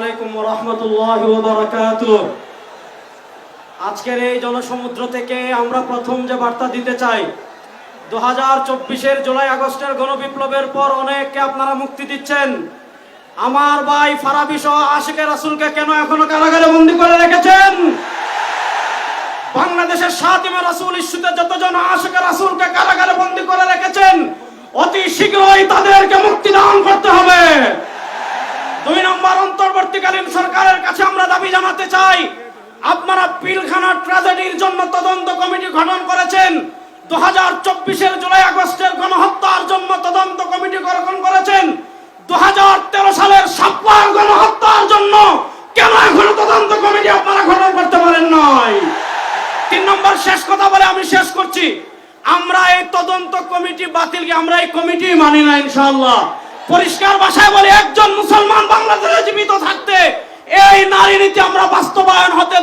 আলাইকুম ওয়া রাহমাতুল্লাহি ওয়া বারাকাতুহু। আজকের এই জনসমুদ্র থেকে আমরা প্রথম যে বার্তা দিতে চাই, 2024-এর জুলাই আগস্টের গণবিপ্লবের পর অনেককে আপনারা মুক্তি দিচ্ছেন। আমার ভাই ফারাবী সহ আশিকে রাসূলকে কেন এখনো কারাগারে বন্দী করে রেখেছেন? বাংলাদেশের শাতিমে রাসূল ইস্যুতে যতজন আশিকে রাসূলকে কারাগারে বন্দী করে রেখেছেন, অতি শীঘ্রই তাদেরকে মুক্তি দান করতে হবে। 2 নম্বর, অন্তর্বর্তীকালীন সরকারের কাছে আমরা দাবি জানাতে চাই, আপনারা পিলখানা ট্র্যাজেডির জন্য তদন্ত কমিটি গঠন করেছেন, 2024-এর জুলাই আগস্টের গণহত্যার জন্য তদন্ত কমিটি গঠন করেছেন, 2013 সালের শাপলার গণহত্যার জন্য কেন এখনো তদন্ত কমিটি আপনারা গঠন করতে পারেন নাই? 3 নম্বর, শেষ কথা বলে আমি শেষ করছি, আমরা এই তদন্ত কমিটি বাতিলকে আমরা এই কমিটি মানি না ইনশাআল্লাহ। পরিষ্কার ভাষায় বলে, একজন মুসলমান বাংলাদেশে জীবিত থাকতে এই নারী নীতি আমরা বাস্তবায়ন হতে